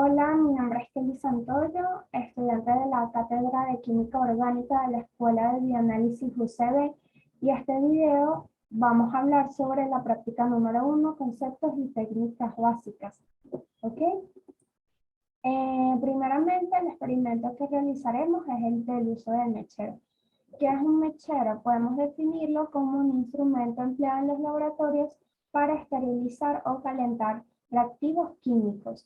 Hola, mi nombre es Kelly Santoyo, estudiante de la Cátedra de Química Orgánica de la Escuela de Bioanálisis UCB, y este video vamos a hablar sobre la práctica número 1, conceptos y técnicas básicas. ¿Ok? Primeramente, el experimento que realizaremos es el del uso del mechero. ¿Qué es un mechero? Podemos definirlo como un instrumento empleado en los laboratorios para esterilizar o calentar reactivos químicos.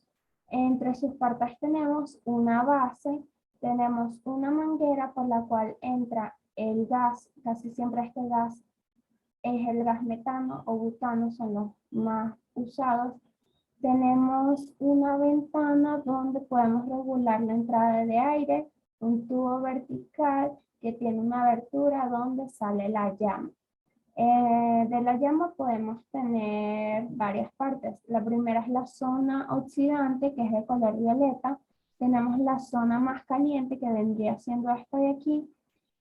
Entre sus partes tenemos una base, tenemos una manguera por la cual entra el gas, casi siempre este gas es el gas metano o butano, son los más usados. Tenemos una ventana donde podemos regular la entrada de aire, un tubo vertical que tiene una abertura donde sale la llama. De la llama podemos tener varias partes. La primera es la zona oxidante, que es de color violeta. Tenemos la zona más caliente, que vendría siendo esta de aquí.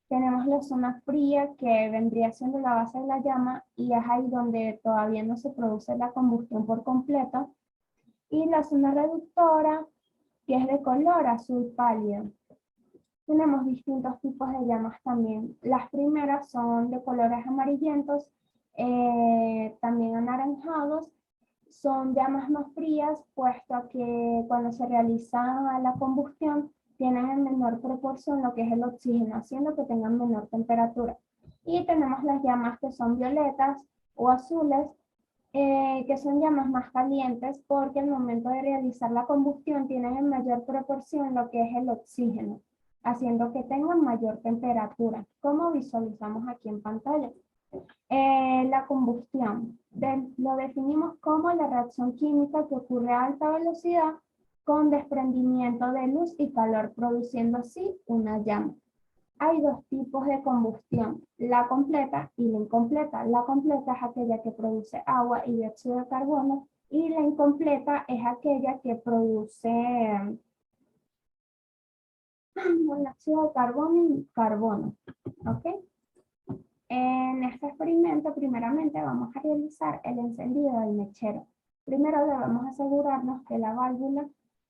Tenemos la zona fría, que vendría siendo la base de la llama, y es ahí donde todavía no se produce la combustión por completo. Y la zona reductora, que es de color azul pálido. Tenemos distintos tipos de llamas también. Las primeras son de colores amarillentos, también anaranjados. Son llamas más frías, puesto que cuando se realiza la combustión tienen en menor proporción lo que es el oxígeno, haciendo que tengan menor temperatura. Y tenemos las llamas que son violetas o azules, que son llamas más calientes porque al momento de realizar la combustión tienen en mayor proporción lo que es el oxígeno, haciendo que tengan mayor temperatura, como visualizamos aquí en pantalla. La combustión lo definimos como la reacción química que ocurre a alta velocidad con desprendimiento de luz y calor, produciendo así una llama. Hay dos tipos de combustión, la completa y la incompleta. La completa es aquella que produce agua y dióxido de carbono, y la incompleta es aquella que produce monóxido de carbono y carbono. ¿Ok? En este experimento, primeramente, vamos a realizar el encendido del mechero. Primero debemos asegurarnos que la válvula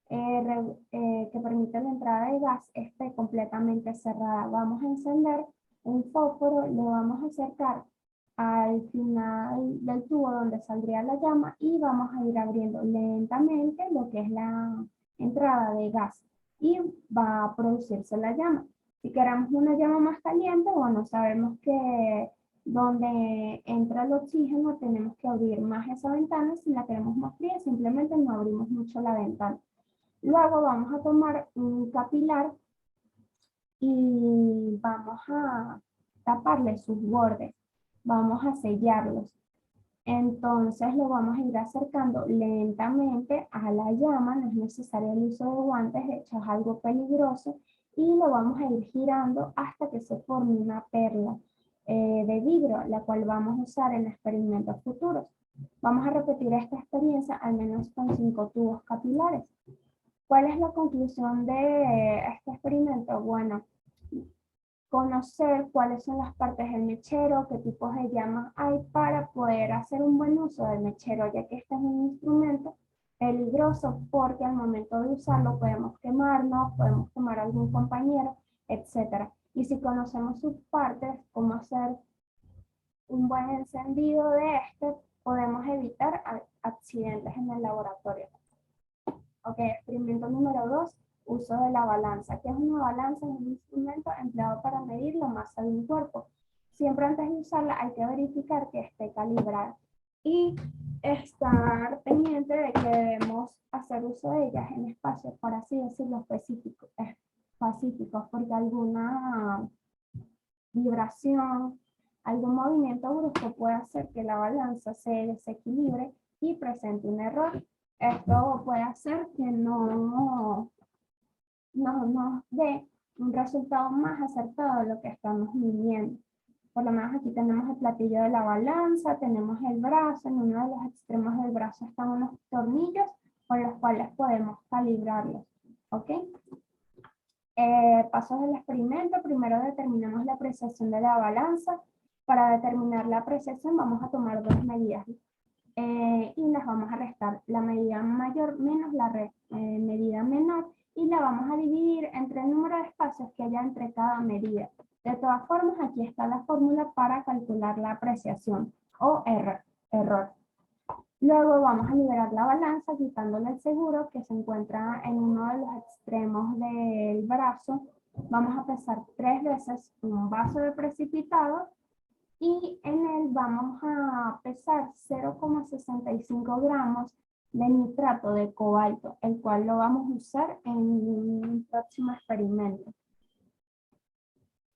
que permite la entrada de gas esté completamente cerrada. Vamos a encender un fósforo, lo vamos a acercar al final del tubo donde saldría la llama y vamos a ir abriendo lentamente lo que es la entrada de gas y va a producirse la llama. Si queremos una llama más caliente, bueno, sabemos que donde entra el oxígeno tenemos que abrir más esa ventana. Si la queremos más fría, simplemente no abrimos mucho la ventana. Luego vamos a tomar un capilar y vamos a taparle sus bordes. Vamos a sellarlos. Entonces lo vamos a ir acercando lentamente a la llama. No es necesario el uso de guantes, de hecho es algo peligroso. Y lo vamos a ir girando hasta que se forme una perla de vidrio, la cual vamos a usar en experimentos futuros. Vamos a repetir esta experiencia al menos con 5 tubos capilares. ¿Cuál es la conclusión de este experimento? Bueno, conocer cuáles son las partes del mechero, qué tipos de llamas hay para poder hacer un buen uso del mechero, ya que este es un instrumento peligroso porque al momento de usarlo podemos quemarnos, podemos quemar a algún compañero, etc. Y si conocemos sus partes, cómo hacer un buen encendido de este, podemos evitar accidentes en el laboratorio. Ok, experimento número 2, uso de la balanza. ¿Qué es una balanza? Es un instrumento empleado para medir la masa de un cuerpo. Siempre antes de usarla hay que verificar que esté calibrada y estar pendiente de que debemos hacer uso de ellas en espacios, por así decirlo, pacíficos, porque alguna vibración, algún movimiento brusco puede hacer que la balanza se desequilibre y presente un error. Esto puede hacer que no nos dé un resultado más acertado de lo que estamos midiendo. Por lo menos aquí tenemos el platillo de la balanza, tenemos el brazo, en uno de los extremos del brazo están unos tornillos con los cuales podemos calibrarlos. ¿Ok? Pasos del experimento. Primero determinamos la apreciación de la balanza. Para determinar la apreciación vamos a tomar dos medidas y las vamos a restar. La medida mayor menos medida menor y la vamos a dividir entre el número de espacios que haya entre cada medida. De todas formas, aquí está la fórmula para calcular la apreciación o error. Luego vamos a liberar la balanza quitándole el seguro que se encuentra en uno de los extremos del brazo. Vamos a pesar 3 veces un vaso de precipitado y en él vamos a pesar 0,65 gramos de nitrato de cobalto, el cual lo vamos a usar en un próximo experimento.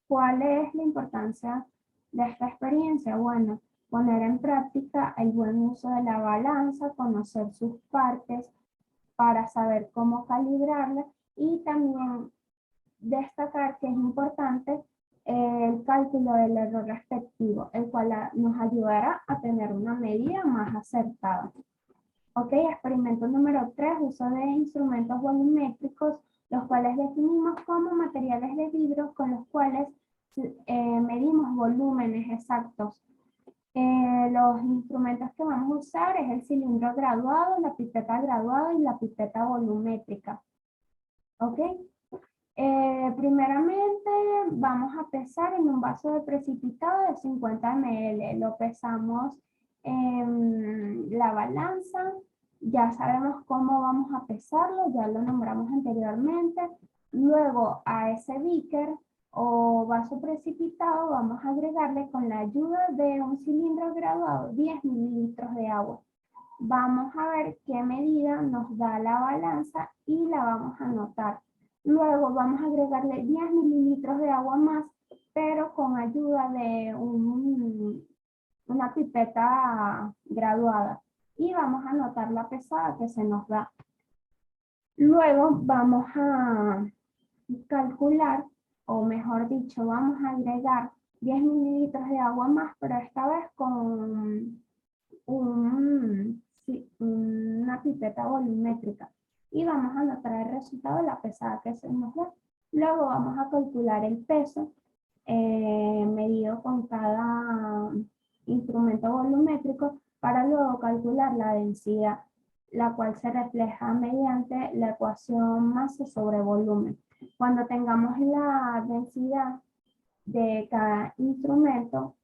¿Cuál es la importancia de esta experiencia? Bueno, poner en práctica el buen uso de la balanza, conocer sus partes para saber cómo calibrarla y también destacar que es importante el cálculo del error respectivo, el cual nos ayudará a tener una medida más acertada. Ok, experimento número 3, uso de instrumentos volumétricos, los cuales definimos como materiales de vidrio con los cuales medimos volúmenes exactos. Los instrumentos que vamos a usar es el cilindro graduado, la pipeta graduada y la pipeta volumétrica. Ok. Primeramente vamos a pesar en un vaso de precipitado de 50 ml. Lo pesamos en la balanza. Ya sabemos cómo vamos a pesarlo, ya lo nombramos anteriormente. Luego a ese beaker o vaso precipitado vamos a agregarle con la ayuda de un cilindro graduado 10 mililitros de agua. Vamos a ver qué medida nos da la balanza y la vamos a anotar. Luego vamos a agregarle 10 mililitros de agua más, pero con ayuda de una pipeta graduada. Y vamos a anotar la pesada que se nos da. Luego vamos a calcular, o mejor dicho, vamos a agregar 10 mililitros de agua más, pero esta vez con una pipeta volumétrica. Y vamos a anotar el resultado de la pesada que se nos da. Luego vamos a calcular el peso medido con cada instrumento volumétrico para luego calcular la densidad, la cual se refleja mediante la ecuación masa sobre volumen. Cuando tengamos la densidad de cada instrumento,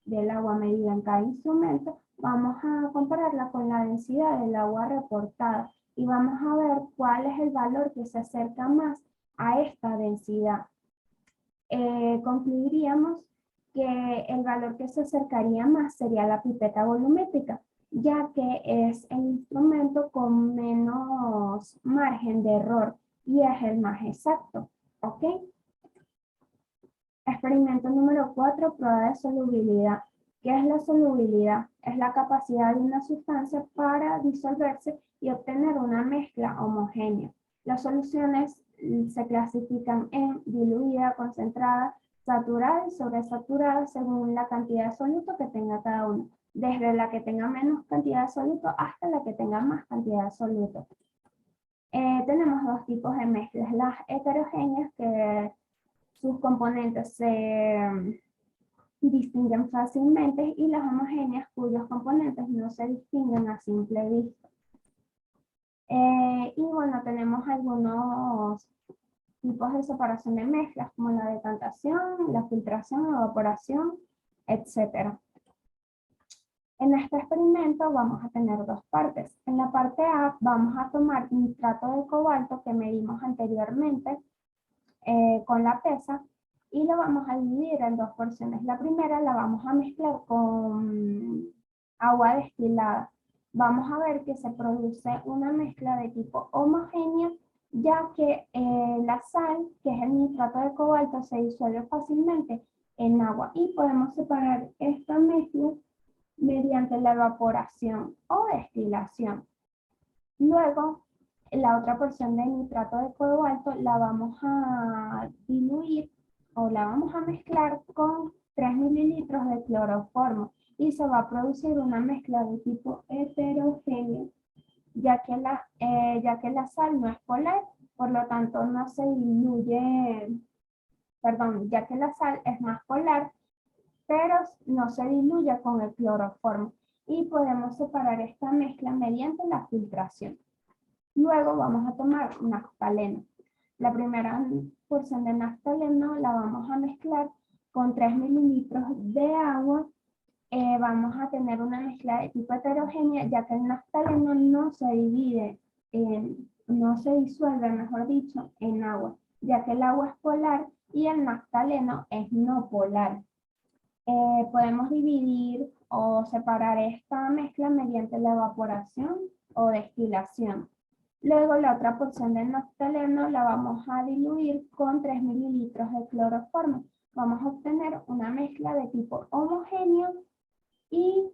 del agua medida en cada instrumento, vamos a compararla con la densidad del agua reportada y vamos a ver cuál es el valor que se acerca más a esta densidad. Concluiríamos que el valor que se acercaría más sería la pipeta volumétrica, ya que es el instrumento con menos margen de error y es el más exacto. ¿Ok? Experimento número 4, prueba de solubilidad. ¿Qué es la solubilidad? Es la capacidad de una sustancia para disolverse y obtener una mezcla homogénea. Las soluciones se clasifican en diluida, concentrada, saturada y sobresaturada según la cantidad de soluto que tenga cada uno, desde la que tenga menos cantidad de soluto hasta la que tenga más cantidad de soluto. Tenemos dos tipos de mezclas, las heterogéneas, que sus componentes se distinguen fácilmente, y las homogéneas cuyos componentes no se distinguen a simple vista. Y bueno, tenemos algunos tipos de separación de mezclas como la decantación, la filtración, evaporación, etc. En este experimento vamos a tener dos partes. En la parte A vamos a tomar nitrato de cobalto que medimos anteriormente con la pesa y lo vamos a dividir en dos porciones. La primera la vamos a mezclar con agua destilada. Vamos a ver que se produce una mezcla de tipo homogénea, ya que la sal, que es el nitrato de cobalto, se disuelve fácilmente en agua y podemos separar esta mezcla mediante la evaporación o destilación. Luego, la otra porción de nitrato de cobalto la vamos a diluir o la vamos a mezclar con 3 mililitros de cloroformo y se va a producir una mezcla de tipo heterogéneo, ya que la sal no es polar, por lo tanto no se diluye, perdón, ya que la sal es más polar, pero no se diluye con el cloroformo y podemos separar esta mezcla mediante la filtración. Luego vamos a tomar naftaleno. La primera porción de naftaleno la vamos a mezclar con 3 mililitros de agua. Vamos a tener una mezcla de tipo heterogénea, ya que el naftaleno no se divide, no se disuelve, mejor dicho, en agua, ya que el agua es polar y el naftaleno es no polar. Podemos dividir o separar esta mezcla mediante la evaporación o destilación. Luego la otra porción de naftaleno la vamos a diluir con 3 mililitros de cloroformo. Vamos a obtener una mezcla de tipo homogéneo y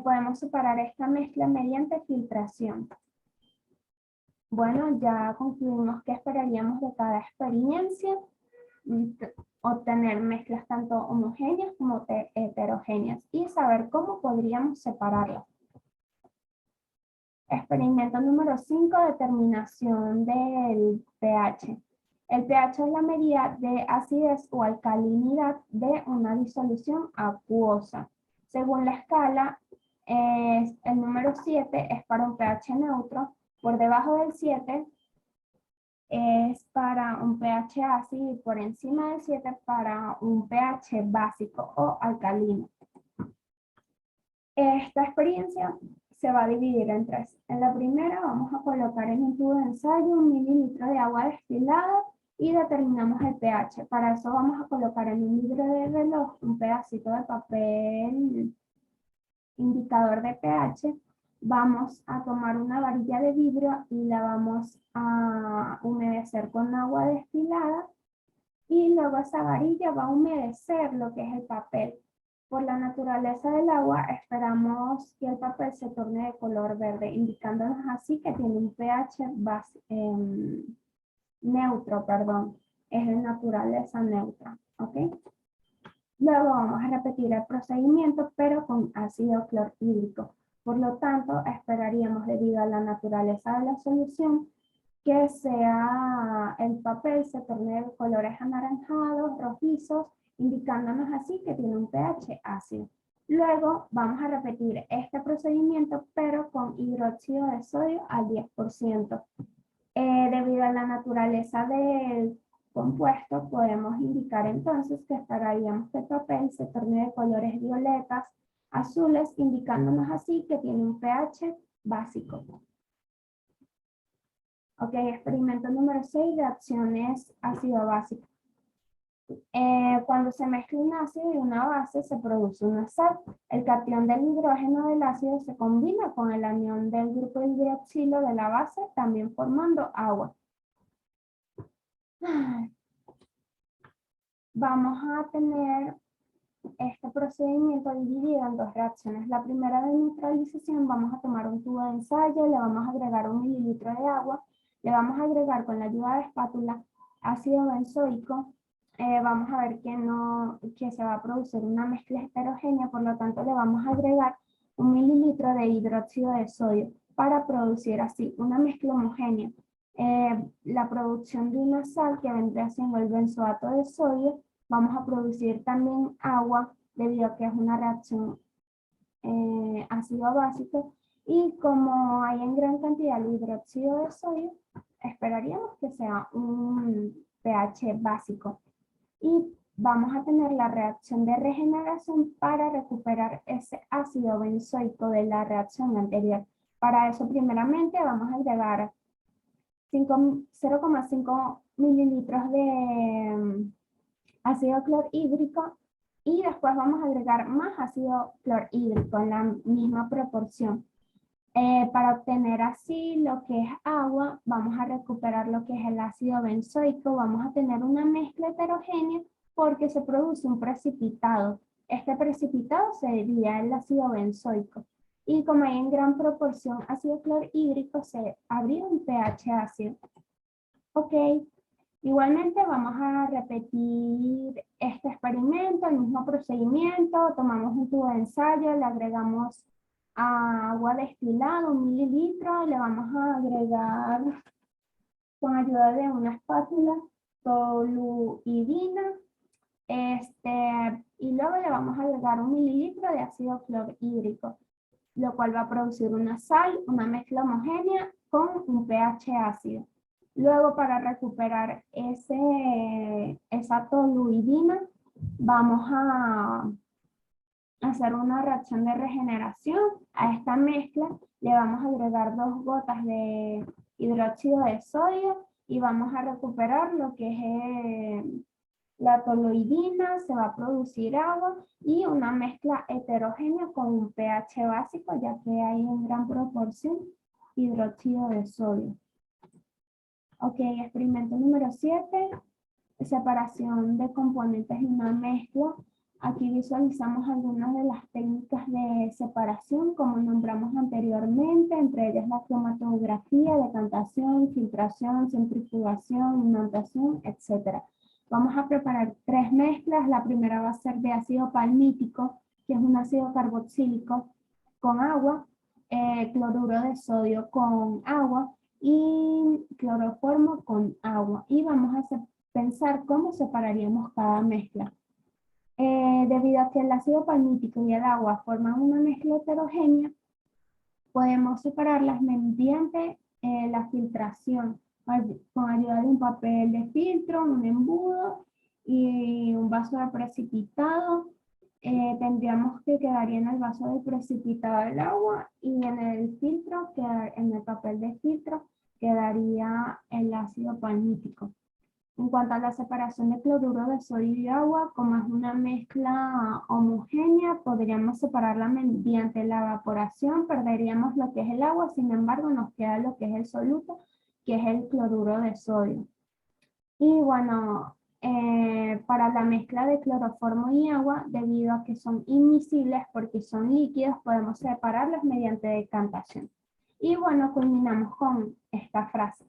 podemos separar esta mezcla mediante filtración. Bueno, ya concluimos que esperaríamos de cada experiencia, obtener mezclas tanto homogéneas como heterogéneas y saber cómo podríamos separarlas. Experimento número 5, determinación del pH. El pH es la medida de acidez o alcalinidad de una disolución acuosa. Según la escala, el número 7 es para un pH neutro, por debajo del 7 es para un pH ácido y por encima del 7 para un pH básico o alcalino. Esta experiencia se va a dividir en tres. En la primera vamos a colocar en un tubo de ensayo 1 mililitro de agua destilada y determinamos el pH. Para eso vamos a colocar en un libro de reloj un pedacito de papel indicador de pH. Vamos a tomar una varilla de vidrio y la vamos a humedecer con agua destilada y luego esa varilla va a humedecer lo que es el papel. Por la naturaleza del agua esperamos que el papel se torne de color verde, indicándonos así que tiene un pH neutro, perdón, es de naturaleza neutra, ¿ok? Luego vamos a repetir el procedimiento, pero con ácido clorhídrico. Por lo tanto, esperaríamos, debido a la naturaleza de la solución, que sea el papel se torne de colores anaranjados, rojizos, indicándonos así que tiene un pH ácido. Luego vamos a repetir este procedimiento, pero con hidróxido de sodio al 10%. Debido a la naturaleza del compuesto, podemos indicar entonces que esperaríamos que el papel se torne de colores violetas, azules, indicándonos así que tiene un pH básico. Ok, experimento número 6, reacciones ácido-básico. Cuando se mezcla un ácido y una base, se produce una sal. El catión del hidrógeno del ácido se combina con el anión del grupo hidroxilo de la base, también formando agua. Vamos a tener este procedimiento dividido en dos reacciones. La primera de neutralización, vamos a tomar un tubo de ensayo, le vamos a agregar 1 mililitro de agua, le vamos a agregar con la ayuda de espátula ácido benzoico. Vamos a ver que se va a producir una mezcla heterogénea, por lo tanto le vamos a agregar 1 mililitro de hidróxido de sodio para producir así una mezcla homogénea. La producción de una sal que vendría siendo el benzoato de sodio, vamos a producir también agua debido a que es una reacción ácido básico, y como hay en gran cantidad el hidróxido de sodio, esperaríamos que sea un pH básico. Y vamos a tener la reacción de regeneración para recuperar ese ácido benzoico de la reacción anterior. Para eso primeramente vamos a agregar 0,5 mililitros de ácido clorhídrico y después vamos a agregar más ácido clorhídrico en la misma proporción. Para obtener así lo que es agua, vamos a recuperar lo que es el ácido benzoico, vamos a tener una mezcla heterogénea porque se produce un precipitado. Este precipitado se divide en el ácido benzoico. Y como hay en gran proporción ácido clorhídrico, se abrió un pH ácido. Ok, igualmente vamos a repetir este experimento, el mismo procedimiento. Tomamos un tubo de ensayo, le agregamos agua destilada, 1 mililitro, le vamos a agregar con ayuda de una espátula toluidina, y luego le vamos a agregar 1 mililitro de ácido clorhídrico, lo cual va a producir una sal, una mezcla homogénea con un pH ácido. Luego, para recuperar esa toluidina, vamos a hacer una reacción de regeneración. A esta mezcla le vamos a agregar 2 gotas de hidróxido de sodio y vamos a recuperar lo que es la toluidina, se va a producir agua y una mezcla heterogénea con un pH básico, ya que hay en gran proporción hidróxido de sodio. Ok, experimento número 7, separación de componentes de una mezcla. Aquí visualizamos algunas de las técnicas de separación, como nombramos anteriormente, entre ellas la cromatografía, decantación, filtración, centrifugación, imantación, etc. Vamos a preparar 3 mezclas. La primera va a ser de ácido palmítico, que es un ácido carboxílico con agua, cloruro de sodio con agua y cloroformo con agua. Y vamos a pensar cómo separaríamos cada mezcla. Debido a que el ácido palmítico y el agua forman una mezcla heterogénea, podemos separarlas mediante la filtración, con ayuda de un papel de filtro, un embudo y un vaso de precipitado. Tendríamos que quedaría en el vaso de precipitado el agua y en el filtro, en el papel de filtro, quedaría el ácido palmítico. En cuanto a la separación de cloruro de sodio y agua, como es una mezcla homogénea, podríamos separarla mediante la evaporación, perderíamos lo que es el agua, sin embargo nos queda lo que es el soluto, que es el cloruro de sodio. Y bueno, para la mezcla de cloroformo y agua, debido a que son inmiscibles porque son líquidos, podemos separarlos mediante decantación. Y bueno, culminamos con esta frase.